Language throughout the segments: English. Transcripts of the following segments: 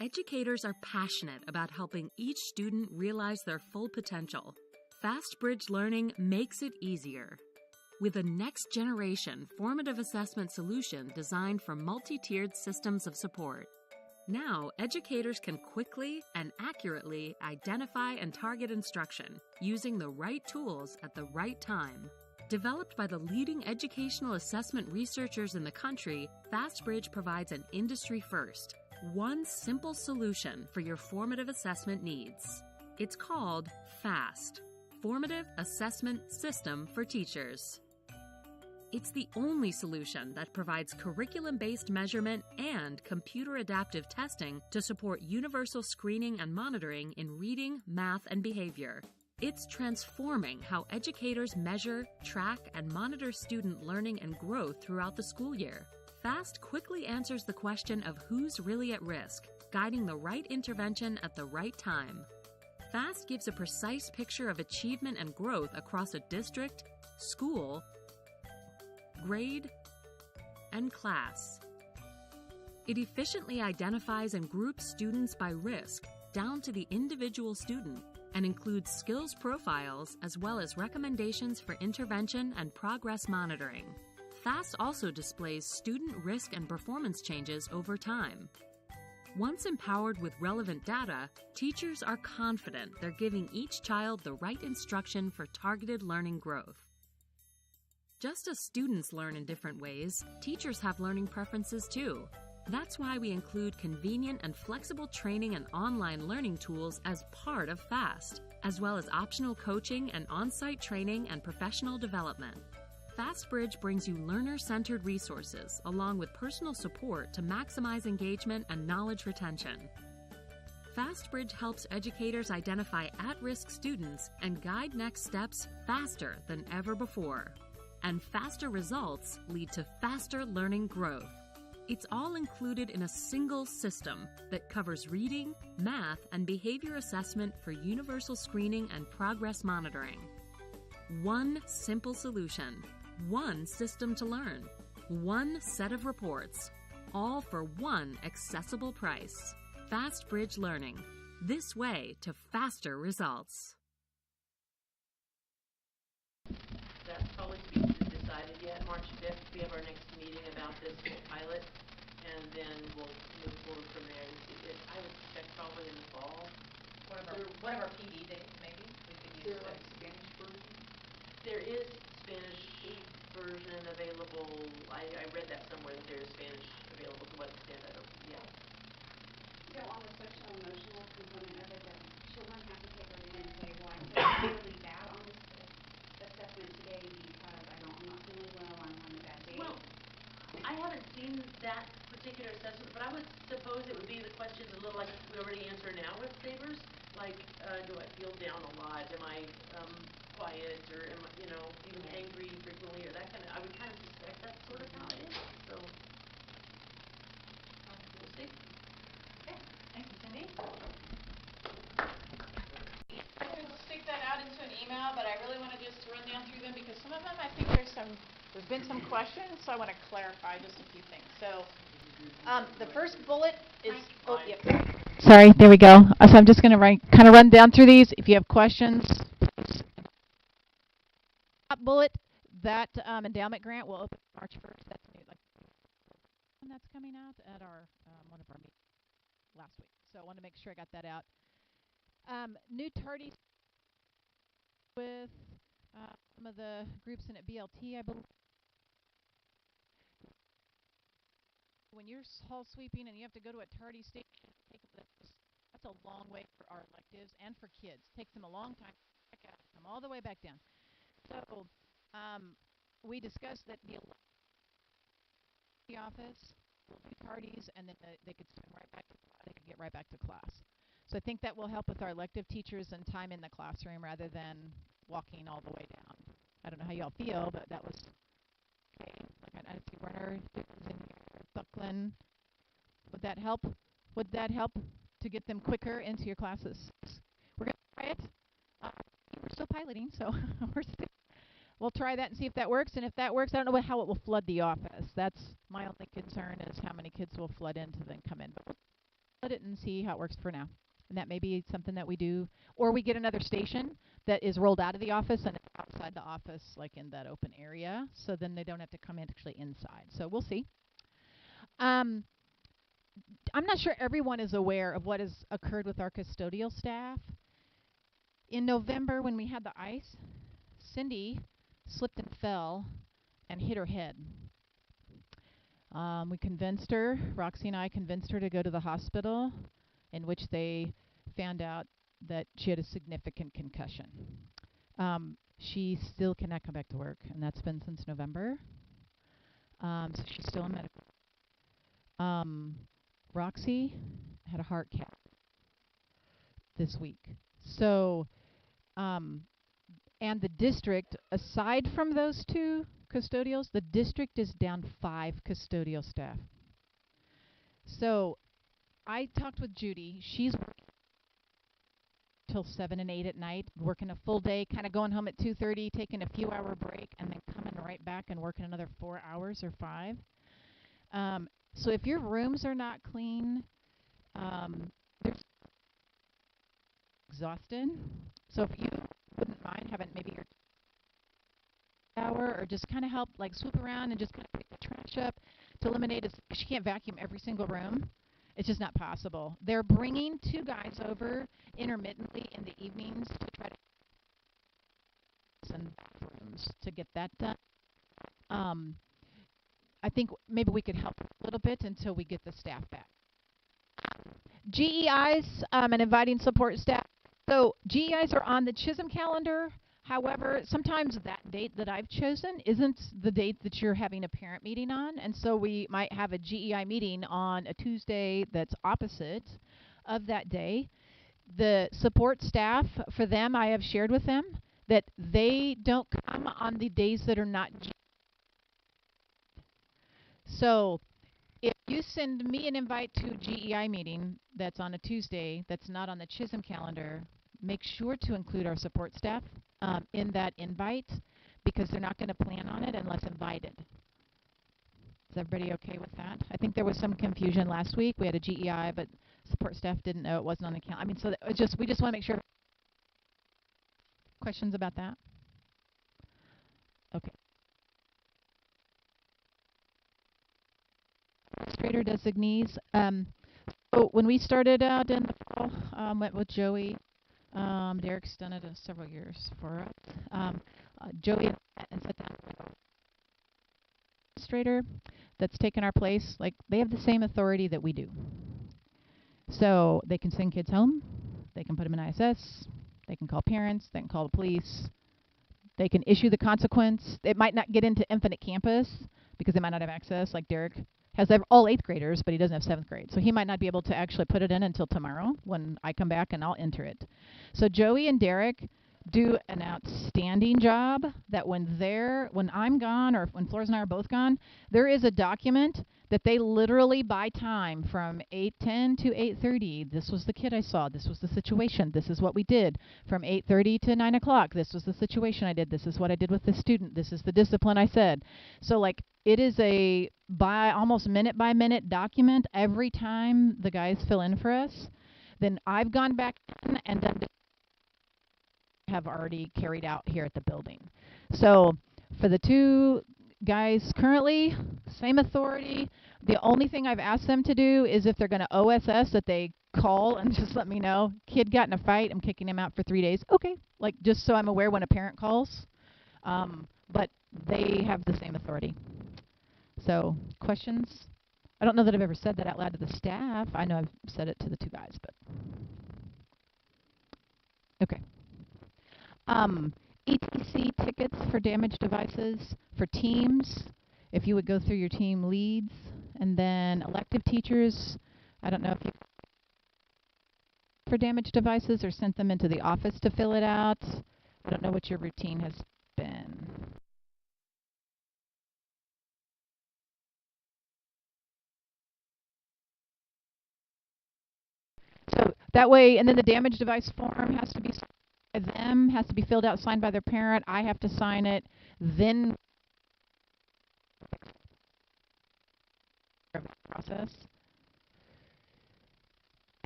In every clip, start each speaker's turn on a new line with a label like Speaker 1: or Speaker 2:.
Speaker 1: Educators are passionate about helping each student realize their full potential. FastBridge Learning makes it easier. With a next-generation formative assessment solution designed for multi-tiered systems of support. Now, educators can quickly and accurately identify and target instruction using the right tools at the right time. Developed by the leading educational assessment researchers in the country, FastBridge provides an industry-first, one simple solution for your formative assessment needs. It's called FAST, Formative Assessment System for Teachers. It's the only solution that provides curriculum-based measurement and computer-adaptive testing to support universal screening and monitoring in reading, math, and behavior. It's transforming how educators measure, track, and monitor student learning and growth throughout the school year. FAST quickly answers the question of who's really at risk, guiding the right intervention at the right time. FAST gives a precise picture of achievement and growth across a district, school, grade, and class. It efficiently identifies and groups students by risk down to the individual student and includes skills profiles as well as recommendations for intervention and progress monitoring. FAST also displays student risk and performance changes over time. Once empowered with relevant data, teachers are confident they're giving each child the right instruction for targeted learning growth. Just as students learn in different ways, teachers have learning preferences too. That's why we include convenient and flexible training and online learning tools as part of FAST, as well as optional coaching and on-site training and professional development. FastBridge brings you learner-centered resources along with personal support to maximize engagement and knowledge retention. FastBridge helps educators identify at-risk students and guide next steps faster than ever before. And faster results lead to faster learning growth. It's all included in a single system that covers reading, math, and behavior assessment for universal screening and progress monitoring. One simple solution, one system to learn, one set of reports, all for one accessible price. FastBridge Learning, this way to faster results.
Speaker 2: That's probably to be decided yet. March 5th, we have our next meeting about this pilot, and then we'll move forward from there. I would expect probably in the fall.
Speaker 3: One of our PD days, maybe? We could use
Speaker 4: there like Spanish version?
Speaker 2: There is Spanish version available. I read that somewhere that there is Spanish available. To what extent? I don't, yeah.
Speaker 5: So on the social emotional component of it, children have to take everything and say, well, I feel really bad on this assessment today because I'm not feeling well, I'm on a bad day.
Speaker 2: Well, I haven't seen that particular assessment, but I would suppose it would be the questions a little like we already answer now with Sabers, like do I feel down a lot? Am I quiet, or am I, even angry frequently, or that kind of? I would kind of suspect that's sort of how it is. So we'll see.
Speaker 3: Okay. Thank you, Cindy.
Speaker 6: I can stick that out into an email, but I really want to just run down through them because some of them I think there's been some questions, so I want to clarify just a few things. So the first bullet is, yep. Sorry, there we go. So I'm just going to kind of run down through these. If you have questions, top bullet, that endowment grant will open March 1st. That's new. That's coming out at our one of our meetings last week. So I want to make sure I got that out. New tardy with some of the groups in at BLT, I believe. When you're hall sweeping and you have to go to a tardy station, that's a long way for our electives and for kids. It takes them a long time to check out, come all the way back down. So we discussed that the office will do tardies, and then they could swim right back to class. They could get right back to class. So I think that will help with our elective teachers and time in the classroom rather than walking all the way down. I don't know how y'all feel, but that was okay. Like I see Werner is in here, Buckland. Would that help? Would that help to get them quicker into your classes? We're going to try it. We're still piloting, so we'll try that and see if that works. And if that works, I don't know how it will flood the office. That's my only concern is how many kids will flood in to then come in. But pilot it and see how it works for now. And that may be something that we do, or we get another station that is rolled out of the office and it's outside the office, like in that open area. So then they don't have to come in actually inside. So we'll see. I'm not sure everyone is aware of what has occurred with our custodial staff. In November, when we had the ice, Cindy slipped and fell and hit her head. We convinced her, Roxy and I convinced her to go to the hospital, in which they found out that she had a significant concussion. She still cannot come back to work, and that's been since November. So she's still in medical. Roxy had a heart cath this week. So, and the district, aside from those two custodials, the district is down 5 custodial staff. So I talked with Judy. She's working till 7 and 8 at night, working a full day, kind of going home at 2:30, taking a few hour break, and then coming right back and working another 4 hours or 5. So if your rooms are not clean, there's exhausted. So if you wouldn't mind having maybe your hour or just kind of help like swoop around and just kind of pick the trash up to eliminate it. She can't vacuum every single room. It's just not possible. They're bringing 2 guys over intermittently in the evenings to try to send bathrooms to get that done. I think maybe we could help a little bit until we get the staff back. GEIs and inviting support staff. So GEIs are on the Chisholm calendar. However, sometimes that date that I've chosen isn't the date that you're having a parent meeting on, and so we might have a GEI meeting on a Tuesday that's opposite of that day. The support staff, for them, I have shared with them that they don't come on the days that are not GEI. So if you send me an invite to a GEI meeting that's on a Tuesday that's not on the Chisholm calendar, make sure to include our support staff in that invite, because they're not going to plan on it unless invited. Is everybody okay with that? I think there was some confusion last week. We had a GEI, but support staff didn't know it wasn't on the calendar. I mean, so we just want to make sure. Questions about that? Okay. Administrator designees. So when we started out in the fall, went with Joey. Derek's done it several years for us. Joey and sat down with an administrator that's taken our place. Like, they have the same authority that we do. So they can send kids home. They can put them in ISS. They can call parents. They can call the police. They can issue the consequence. It might not get into Infinite Campus because they might not have access. Like Derek has all 8th graders, but he doesn't have 7th grade. So he might not be able to actually put it in until tomorrow when I come back and I'll enter it. So Joey and Derek do an outstanding job that when I'm gone or when Flores and I are both gone, there is a document that they literally buy time from 8:10 to 8:30. This was the kid I saw. This was the situation. This is what we did. From 8:30 to 9 o'clock, this was the situation I did. This is what I did with the student. This is the discipline I said. So, like, it is a almost minute by minute document every time the guys fill in for us. Then I've gone back in and done have already carried out here at the building. So for the 2 guys currently, same authority. The only thing I've asked them to do is if they're going to OSS, that they call and just let me know. Kid got in a fight. I'm kicking him out for 3 days. Okay, like, just so I'm aware when a parent calls. But they have the same authority. So questions? I don't know that I've ever said that out loud to the staff. I know I've said it to the 2 guys, but okay. ETC tickets for damaged devices for teams, if you would go through your team leads, and then elective teachers, I don't know if you for damaged devices or sent them into the office to fill it out. I don't know what your routine has been. So that way, and then the damaged device form has to be by them, has to be filled out, signed by their parent. I have to sign it. Then process.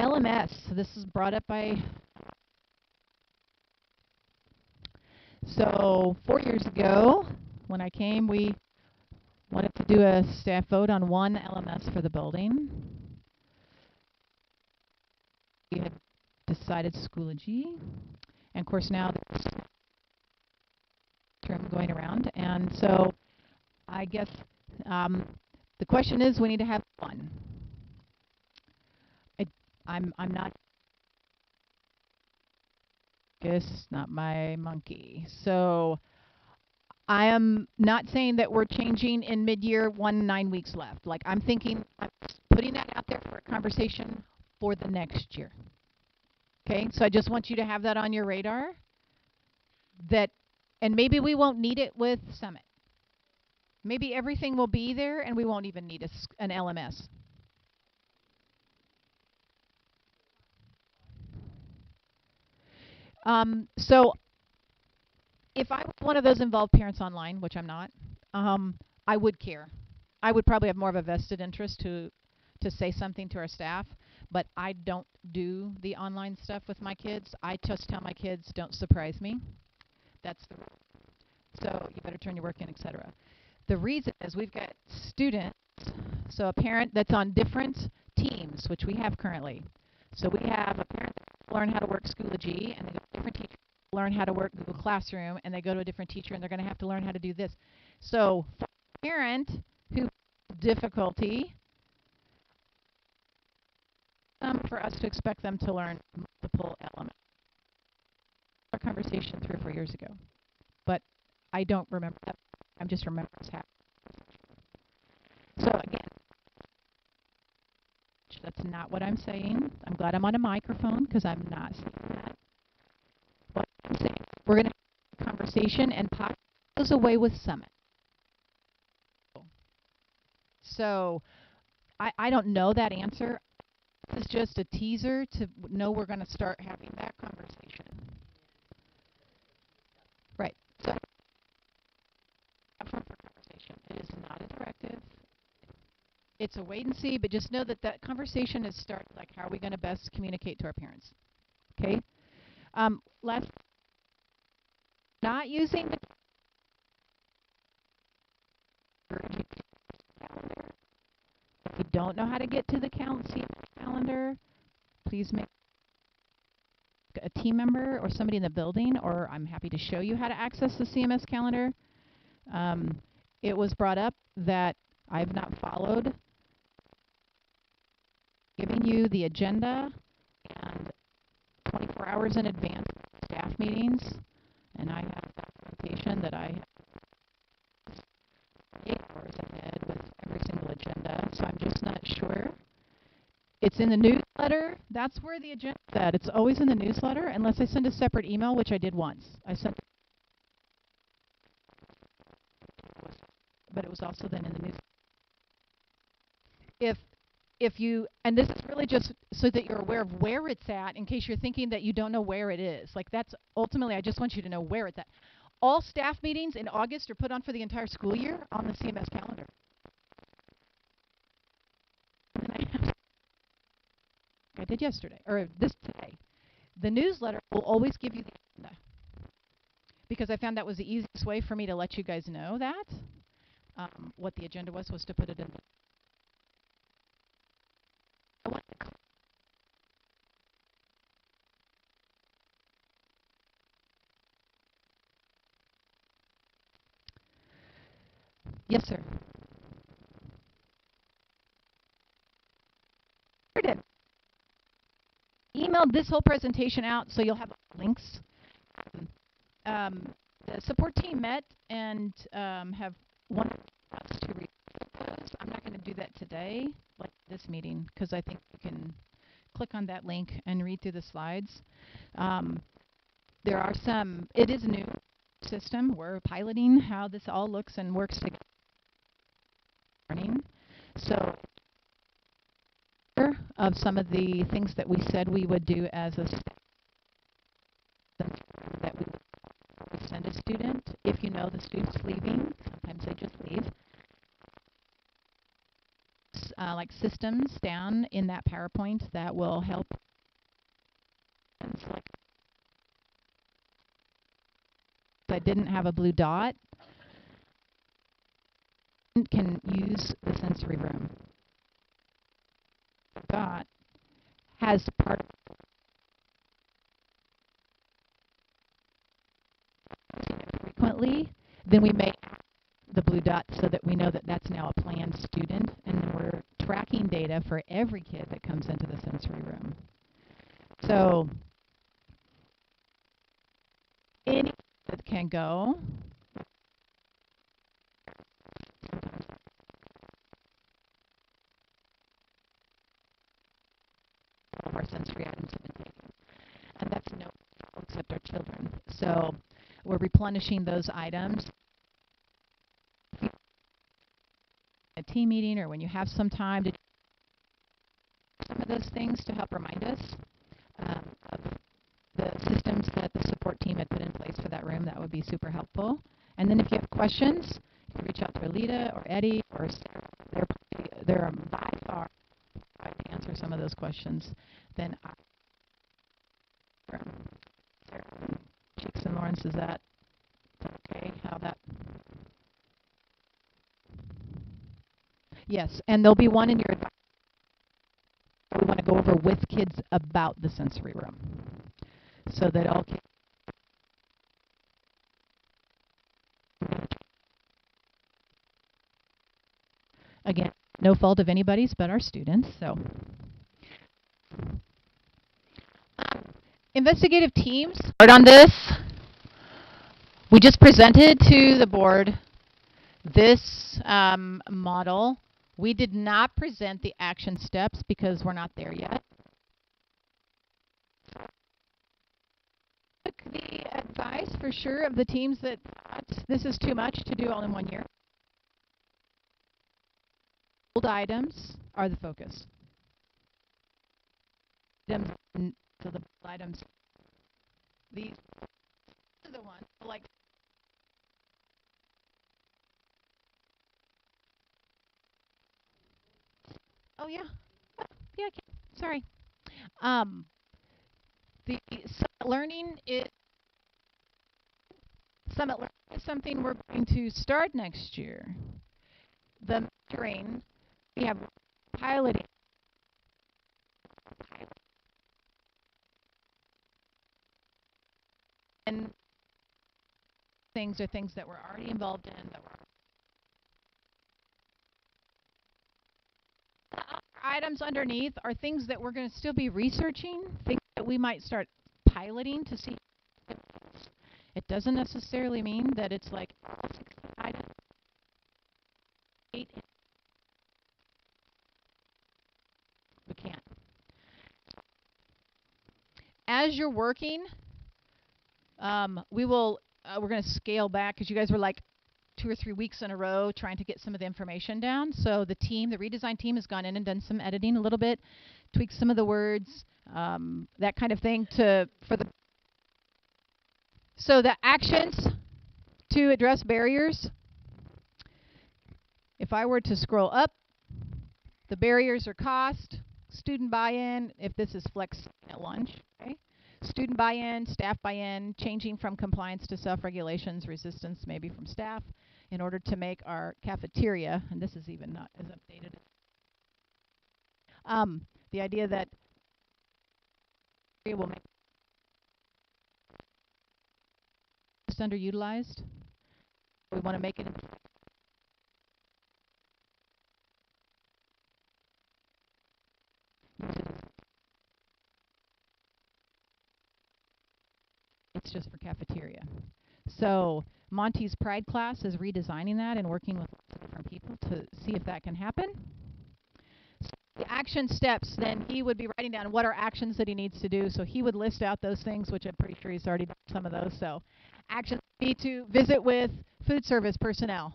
Speaker 6: LMS. So this is brought up by. So 4 years ago, when I came, we wanted to do a staff vote on one LMS for the building. We had decided Schoology, and of course now there's a term going around, and so I guess the question is, we need to have one. I'm not. Guess not my monkey. So I am not saying that we're changing in mid-year, 9 weeks left. Like I'm thinking, I'm putting that out there for a conversation for the next year. Okay, so I just want you to have that on your radar. That, and maybe we won't need it with Summit. Maybe everything will be there, and we won't even need an LMS. So if I was one of those involved parents online, which I'm not, I would care. I would probably have more of a vested interest to say something to our staff, but I don't do the online stuff with my kids. I just tell my kids, don't surprise me. That's the rule. So you better turn your work in, etc. The reason is we've got students, so a parent that's on different teams, which we have currently. So we have a parent that learn how to work Schoology, and they go to a different teacher, learn how to work Google Classroom, and they go to a different teacher, and they're going to have to learn how to do this. So for a parent who has difficulty, for us to expect them to learn multiple elements. Our conversation 3 or 4 years ago, but I don't remember that. I'm just remembering what's happening. So again, that's not what I'm saying. I'm glad I'm on a microphone because I'm not saying that. What I'm saying, we're going to have a conversation and pop goes away with Summit. So I don't know that answer. This is just a teaser to know we're going to start having that conversation. Right. So for conversation. It is not a directive. It's a wait and see, but just know that that conversation is started. Like, how are we going to best communicate to our parents? Okay. Last, not using the calendar. If you don't know how to get to the calendar, please make a team member or somebody in the building, or I'm happy to show you how to access the CMS calendar. It was brought up that I've not followed giving you the agenda and 24 hours in advance staff meetings, and I have documentation that I have 8 hours ahead with every single agenda, so I'm just not sure. It's in the newsletter. That's where the agenda is at. It's always in the newsletter, unless I send a separate email, which I did once. I sent, but it was also then in the newsletter. If you, and this is really just so that you're aware of where it's at, in case you're thinking that you don't know where it is. Like, that's ultimately, I just want you to know where it's at. All staff meetings in August are put on for the entire school year on the CMS calendar. And I did yesterday, or today. The newsletter will always give you the agenda, because I found that was the easiest way for me to let you guys know that. What the agenda was to put it in. Yes, sir. Emailed this whole presentation out, so you'll have links. The support team met and have wanted us to read those. I'm not going to do that today, like this meeting, because I think you can click on that link and read through the slides. There are some, it is a new system. We're piloting how this all looks and works together. So, of some of the things that we said we would do as a that we would send a student. If you know the student's leaving, sometimes they just leave. like systems down in that PowerPoint that will help. Like I didn't have a blue dot, can use the sensory room. Dot has part frequently, then we make the blue dot so that we know that that's now a planned student, and then we're tracking data for every kid that comes into the sensory room. So any that can go. All of our sensory items have been taken, and that's no all except our children. So we're replenishing those items. A team meeting, or when you have some time to do some of those things to help remind us of the systems that the support team had put in place for that room, that would be super helpful. And then if you have questions, you can reach out to Alita or Eddie or Sarah. They're by far to answer some of those questions. Then Sarah, Cheeks and Lawrence, is that okay? How that? Yes, and there'll be one in your advice. We want to go over with kids about the sensory room, so that all kids. Again, no fault of anybody's but our students. So, investigative teams. Start on this. We just presented to the board this model. We did not present the action steps because we're not there yet. The advice for sure of the teams that thought this is too much to do all in 1 year. Old items are the focus. So the items, these are the ones like. Oh yeah, yeah. Sorry. The Summit Learning is something we're going to start next year. The mentoring, we have piloting. And things are things that we're already involved in. That the items underneath are things that we're going to still be researching, things that we might start piloting to see. It doesn't necessarily mean that it's like all 16 items. We can't. As you're working, we're going to scale back because you guys were like 2 or 3 weeks in a row trying to get some of the information down. So the redesign team has gone in and done some editing a little bit, tweaked some of the words, that kind of thing So the actions to address barriers. If I were to scroll up, the barriers are cost, student buy-in, if this is flex at lunch, okay? Student buy-in, staff buy-in, changing from compliance to self-regulations, resistance maybe from staff in order to make our cafeteria, and this is even not as updated. The idea that will make it underutilized. We want to make it it's just for cafeteria. So Monty's Pride class is redesigning that and working with different people to see if that can happen. So the action steps, then he would be writing down what are actions that he needs to do. So he would list out those things, which I'm pretty sure he's already done some of those. So actions would be to visit with food service personnel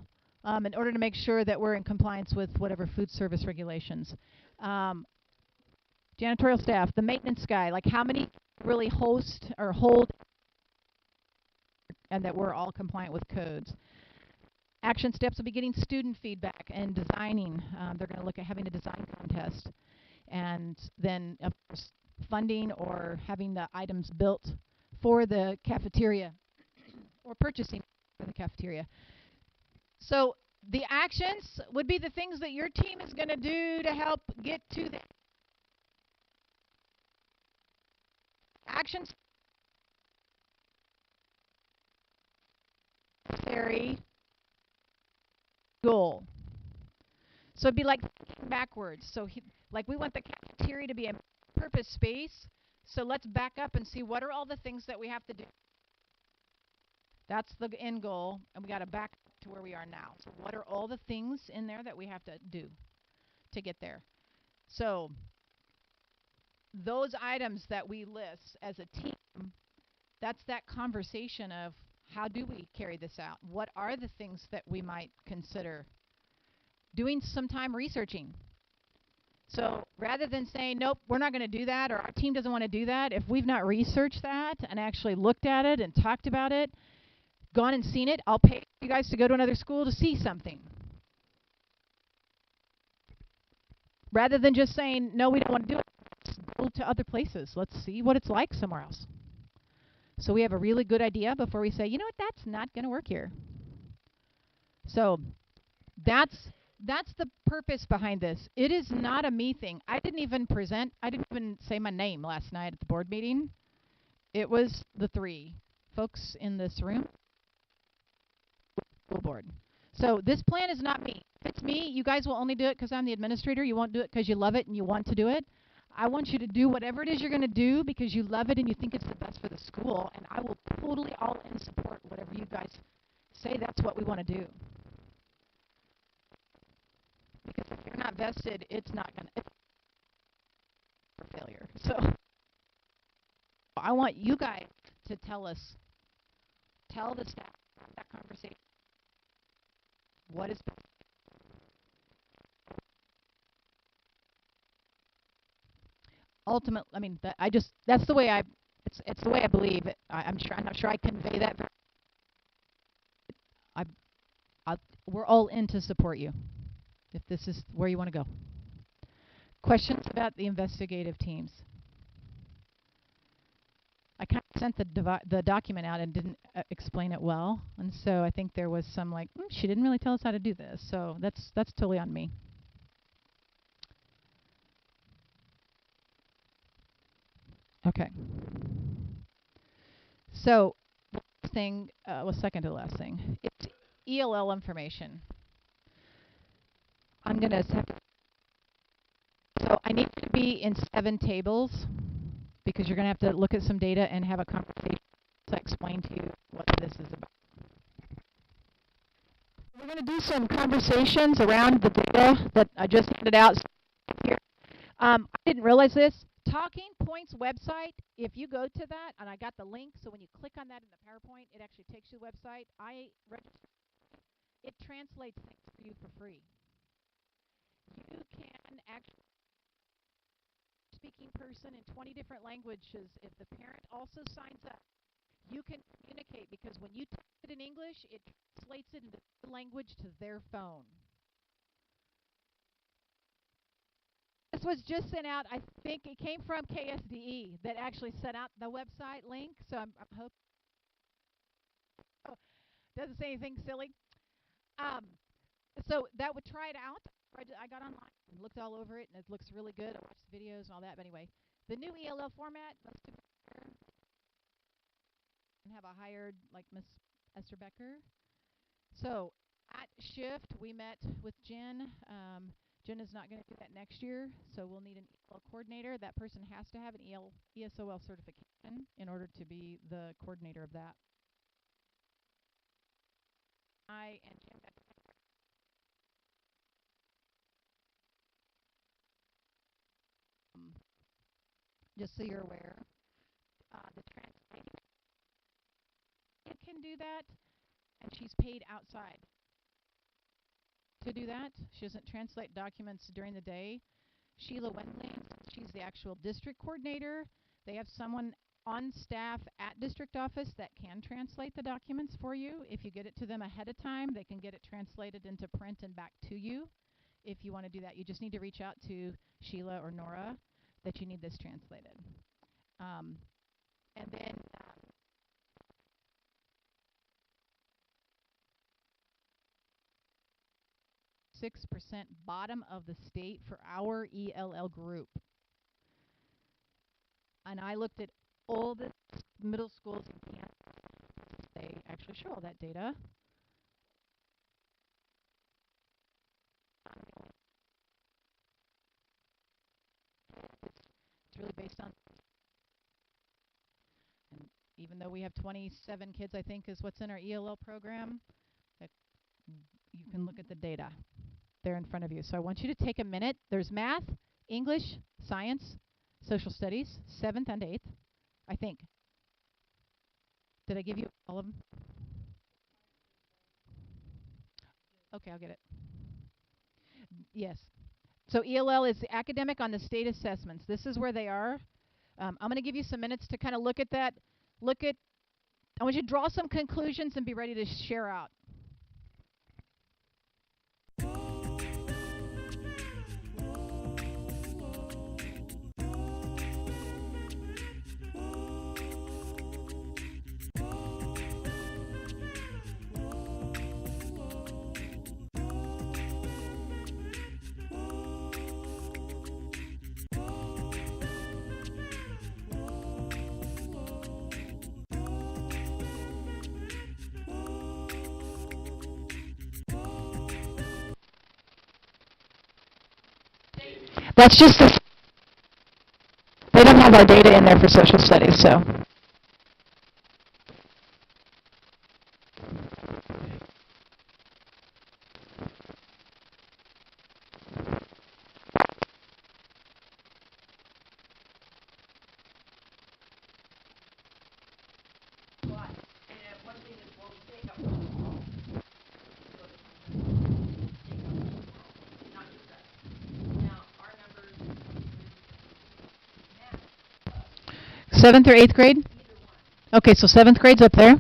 Speaker 6: in order to make sure that we're in compliance with whatever food service regulations. Janitorial staff, the maintenance guy, like how many really host or hold and that we're all compliant with codes. Action steps will be getting student feedback and designing. They're going to look at having a design contest. And then, of course, funding or having the items built for the cafeteria or purchasing for the cafeteria. So the actions would be the things that your team is going to do to help get to the actions necessary goal. So it'd be like thinking backwards. So like we want the cafeteria to be a purpose space. So let's back up and see what are all the things that we have to do. That's the end goal, and we got to back to where we are now. So what are all the things in there that we have to do to get there? So those items that we list as a team, that's that conversation of how do we carry this out? What are the things that we might consider? Doing some time researching. So rather than saying, nope, we're not going to do that, or our team doesn't want to do that, if we've not researched that and actually looked at it and talked about it, gone and seen it, I'll pay you guys to go to another school to see something. Rather than just saying, no, we don't want to do it, let's go to other places. Let's see what it's like somewhere else. So we have a really good idea before we say, you know what, that's not going to work here. So that's the purpose behind this. It is not a me thing. I didn't even say my name last night at the board meeting. It was the 3 folks in this room. School board. So this plan is not me. If it's me, you guys will only do it because I'm the administrator. You won't do it because you love it and you want to do it. I want you to do whatever it is you're going to do because you love it and you think it's the best for the school. And I will totally all in support whatever you guys say that's what we want to do. Because if you're not vested, it's not going to for failure. So I want you guys to tell the staff that conversation. What is ultimate? I mean, that's the way it's the way I believe it. I'm not sure I convey that. We're all in to support you if this is where you want to go. Questions about the investigative teams? I kind of sent the document out and didn't explain it well, and so I think there was some like, she didn't really tell us how to do this. So that's totally on me. Okay. So the last thing, second to the last thing, it's ELL information. I'm going to so I need to be in 7 tables because you're going to have to look at some data and have a conversation to explain to you what this is about. We're going to do some conversations around the data that I just handed out here. I didn't realize this. Talking Points website, if you go to that, and I got the link, so when you click on that in the PowerPoint, it actually takes you to the website. I registered. It translates things for you for free. You can actually speaking person in 20 different languages. If the parent also signs up, you can communicate because when you type it in English, it translates it into the language to their phone. This was just sent out. I think it came from KSDE that actually sent out the website link. So I'm hoping. Oh, doesn't say anything silly. So that would try it out. I got online and looked all over it, and it looks really good. I watched the videos and all that. But anyway, the new ELL format must have been and have a hired like Miss Esther Becker. So at Shift, we met with Jen. Jen is not going to do that next year, so we'll need an ELL coordinator. That person has to have an ESOL certification in order to be the coordinator of that. I and Jen just so you're aware, the translating can do that, and she's paid outside to do that. She doesn't translate documents during the day. Sheila Wendling, she's the actual district coordinator. They have someone on staff at district office that can translate the documents for you. If you get it to them ahead of time, they can get it translated into print and back to you. If you want to do that, you just need to reach out to Sheila or Nora that you need this translated. And then 6% bottom of the state for our ELL group. And I looked at all the middle schools in Kansas. They actually show all that data. It's really based on, and even though we have 27 kids, I think is what's in our ELL program, that you can look at the data there in front of you. So I want you to take a minute. There's math, English, science, social studies, 7th and 8th, I think. Did I give you all of them? Okay, I'll get it. Yes. So ELL is academic on the state assessments. This is where they are. I'm going to give you some minutes to kind of look at that. I want you to draw some conclusions and be ready to share out. That's just the, they don't have our data in there for social studies, so. Seventh or 8th grade? Okay, so 7th grade's up there.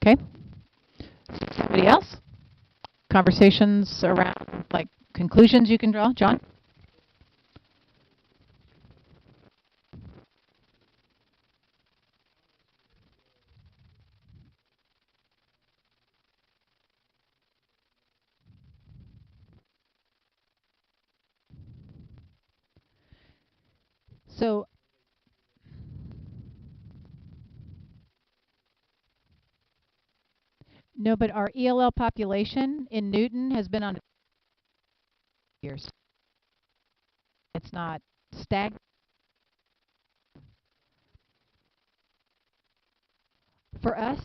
Speaker 6: Okay. Somebody else? Conversations around, like, conclusions you can draw? John? So, no, but our ELL population in Newton has been on years. It's not stagnant. For us,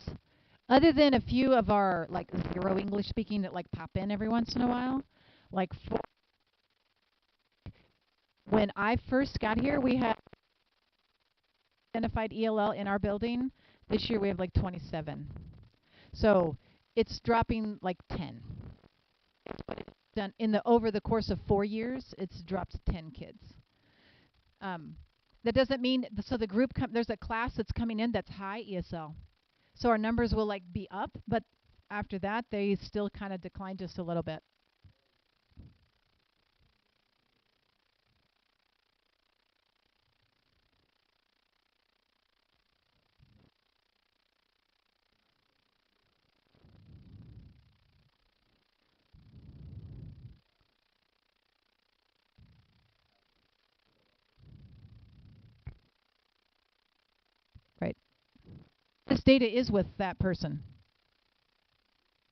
Speaker 6: other than a few of our, like, 0 English speaking that, like, pop in every once in a while, like, when I first got here, we had identified ELL in our building. This year we have like 27. So it's dropping like 10. That's what it's done over the course of 4 years. It's dropped 10 kids. That doesn't mean, so the group, there's a class that's coming in that's high ESL. So our numbers will like be up, but after that they still kind of decline just a little bit. data is with that person.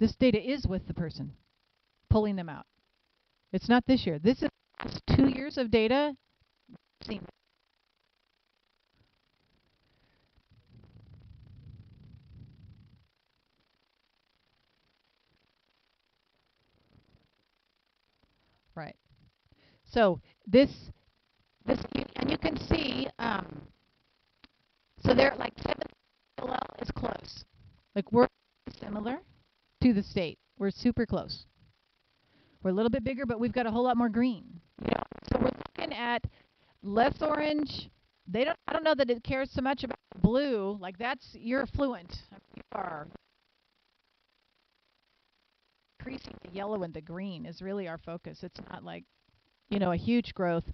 Speaker 6: This data is with the person pulling them out. It's not this year. This is 2 years of data. Right. So this and you can see, so they're like 7 LL is close. Like we're similar to the state. We're super close. We're a little bit bigger, but we've got a whole lot more green. You know, so we're looking at less orange. I don't know that it cares so much about blue. Like you're fluent. You are increasing the yellow and the green is really our focus. It's not like, you know, a huge growth.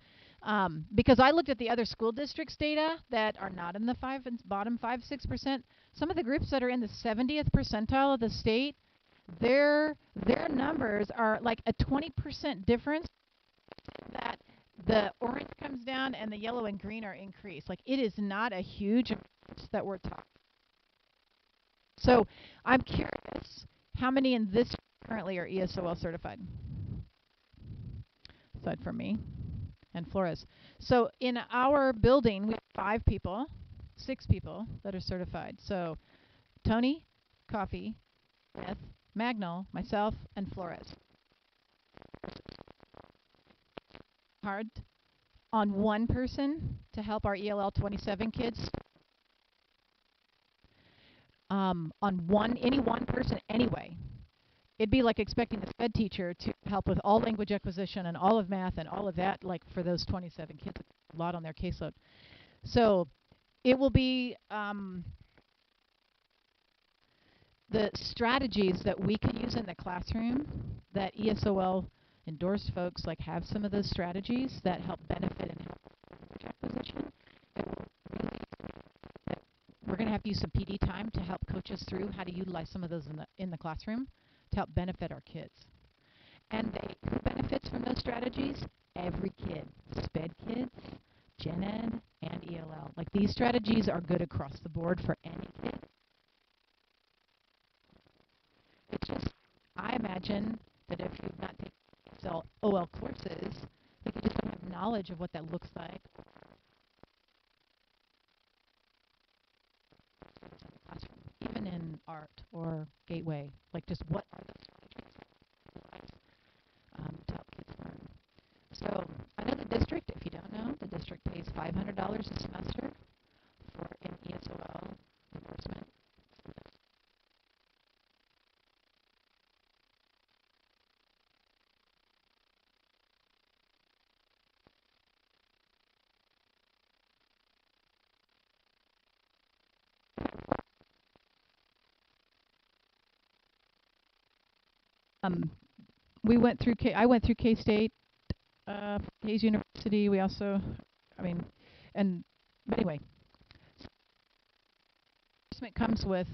Speaker 6: Because I looked at the other school districts data that are not in the bottom 5-6%. Some of the groups that are in the 70th percentile of the state, their numbers are like a 20% difference. That the orange comes down and the yellow and green are increased. Like it is not a huge amount that we're talking. So I'm curious how many in this currently are ESOL certified, aside from me and Flores. So in our building, we have 6 people that are certified. So Tony, Coffee, Beth, Magnol, myself, and Flores. Hard on one person to help our ELL 27 kids. On any one person anyway. It'd be like expecting the SPED teacher to help with all language acquisition and all of math and all of that, like for those 27 kids, a lot on their caseload. So it will be the strategies that we can use in the classroom that ESOL endorsed folks like have some of those strategies that help benefit and help language acquisition. We're going to have to use some PD time to help coach us through how to utilize some of those in the classroom to help benefit our kids. And who benefits from those strategies? Every kid. SPED kids, Gen Ed, and ELL. Like these strategies are good across the board for any kid. It's just, I imagine that if you've not taken OL courses, like you just don't have knowledge of what that looks like. Even in art or gateway, like just what are those strategies to help kids learn? So I know the district, if you don't know, the district pays $500 a semester for an ESOL endorsement. I went through K-State, Hayes University. We also, but anyway, endorsement comes with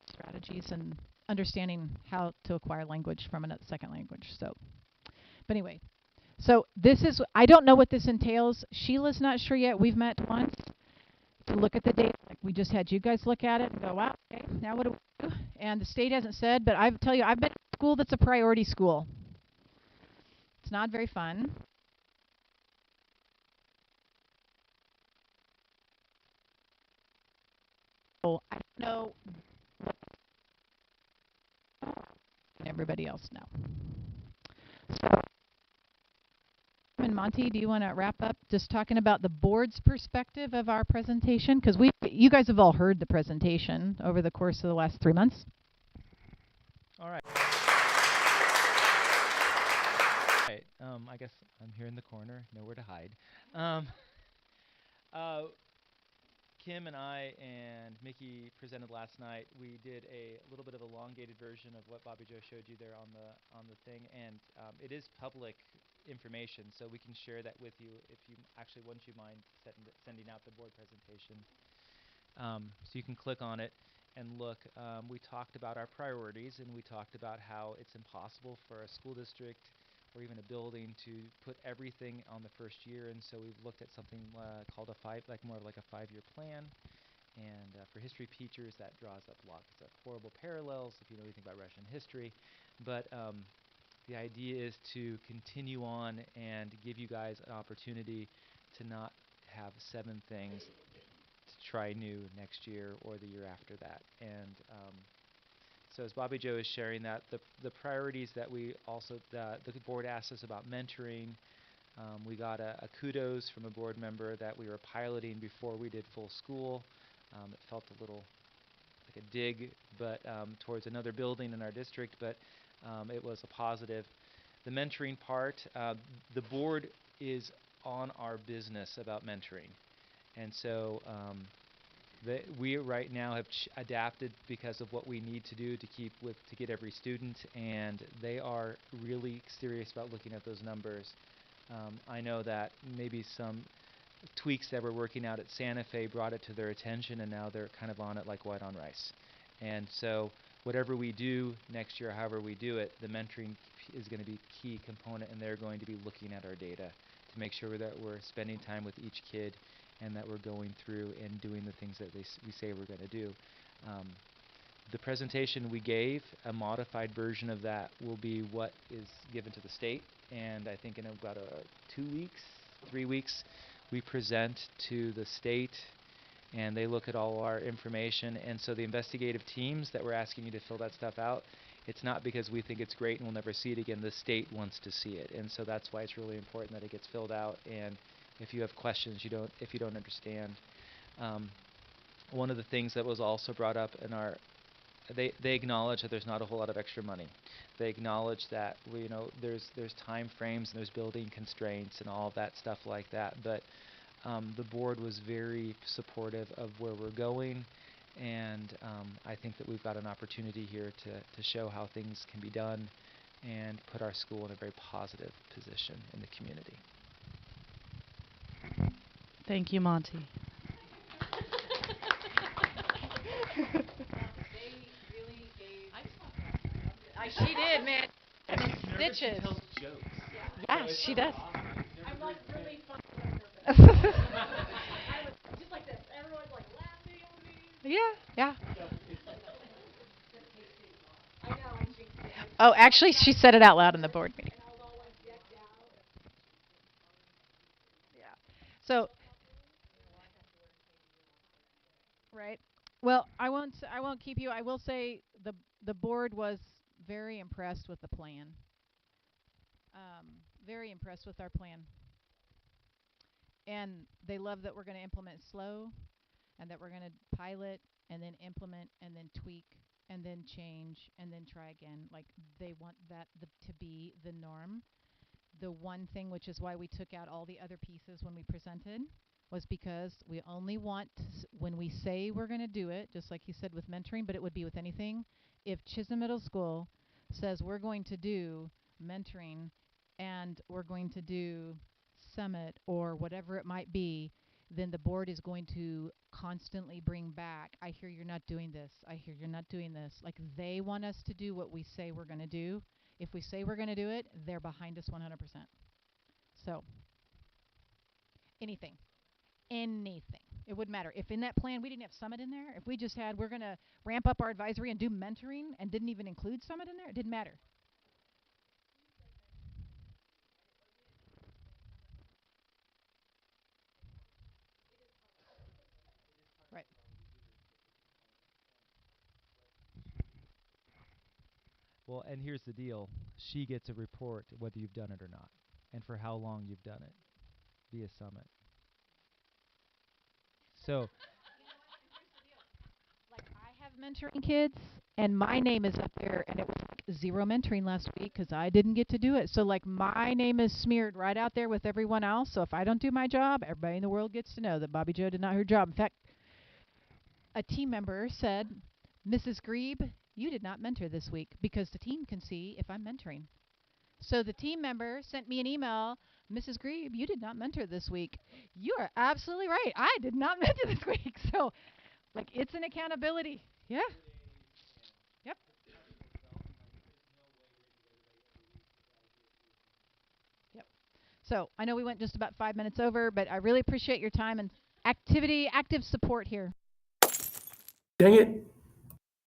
Speaker 6: strategies and understanding how to acquire language from a second language. So, but anyway, so I don't know what this entails. Sheila's not sure yet. We've met once to look at the data. Like we just had you guys look at it and go, wow, okay, now what do we do? And the state hasn't said, but I tell you, I've been in a school that's a priority school. It's not very fun. So I don't know what everybody else know. So, and Monty, do you want to wrap up just talking about the board's perspective of our presentation? Because you guys have all heard the presentation over the course of the last 3 months.
Speaker 4: All right. I guess I'm here in the corner, nowhere to hide. Kim and I and Mickey presented last night. We did a little bit of elongated version of what Bobby Joe showed you there on the thing, and it is public information, so we can share that with you if you actually wouldn't you mind sending out the board presentation. So you can click on it and look. We talked about our priorities, and we talked about how it's impossible for a school district or even a building to put everything on the first year, and so we've looked at something called more of like a 5-year plan, And for history teachers, that draws up lots of horrible parallels if you know anything about Russian history. But the idea is to continue on and give you guys an opportunity to not have 7 things to try new next year or the year after that. And so as Bobby Joe is sharing that, the priorities that we also, the board asked us about mentoring. We got a kudos from a board member that we were piloting before we did full school. It felt a little like a dig, but towards another building in our district, but it was a positive. The mentoring part, the board is on our business about mentoring, and so we right now have adapted because of what we need to do to to get every student, and they are really serious about looking at those numbers. I know that maybe some tweaks that we're working out at Santa Fe brought it to their attention, and now they're kind of on it like white on rice. And so whatever we do next year, however we do it, the mentoring is going to be a key component, and they're going to be looking at our data to make sure that we're spending time with each kid and that we're going through and doing the things that we say we're going to do. The presentation we gave, a modified version of that, will be what is given to the state, and I think in about 2 weeks, 3 weeks, we present to the state, and they look at all our information. And so the investigative teams that we're asking you to fill that stuff out, it's not because we think it's great and we'll never see it again. The state wants to see it, and so that's why it's really important that it gets filled out. And if you have questions, if you don't understand, one of the things that was also brought up in our, they acknowledge that there's not a whole lot of extra money. They acknowledge that there's time frames and there's building constraints and all of that stuff like that. But the board was very supportive of where we're going, and I think that we've got an opportunity here to show how things can be done and put our school in a very positive position in the community.
Speaker 7: Thank you, Monty.
Speaker 6: She did, man. And then stitches. Yeah, she does.
Speaker 2: I'm like really funny on purpose. I was just like this. Everyone's like laughing over me.
Speaker 6: Yeah.
Speaker 2: I know, I jinxed it.
Speaker 6: Oh, actually, she said it out loud in the board meeting.
Speaker 2: And I was all like decked out.
Speaker 6: Yeah. So, right. Well, I won't keep you. I will say the board was very impressed with the plan. Very impressed with our plan. And they love that we're going to implement slow, and that we're going to pilot and then implement and then tweak and then change and then try again. Like, they want that to be the norm. The one thing, which is why we took out all the other pieces when we presented, was because we only want when we say we're going to do it, just like he said with mentoring, but it would be with anything. If Chisholm Middle School says we're going to do mentoring and we're going to do summit or whatever it might be, then the board is going to constantly bring back, I hear you're not doing this, I hear you're not doing this. Like, they want us to do what we say we're going to do. If we say we're going to do it, they're behind us 100%. So, anything. It wouldn't matter. If in that plan we didn't have summit in there, if we just had, we're going to ramp up our advisory and do mentoring and didn't even include summit in there, it didn't matter. Right.
Speaker 4: Well, and here's the deal. She gets a report whether you've done it or not, and for how long you've done it via summit. So,
Speaker 6: Like, I have mentoring kids, and my name is up there, and it was like 0 mentoring last week because I didn't get to do it. So, like, my name is smeared right out there with everyone else. So if I don't do my job, everybody in the world gets to know that Bobby Joe did not her job. In fact, a team member said, Mrs. Grebe, you did not mentor this week because the team can see if I'm mentoring. So the team member sent me an email, Mrs. Grebe, you did not mentor this week. You are absolutely right. I did not mentor this week. So, like, it's an accountability. Yeah. Yep. Yep. So I know we went just about 5 minutes over, but I really appreciate your time and active support here.
Speaker 8: Dang it.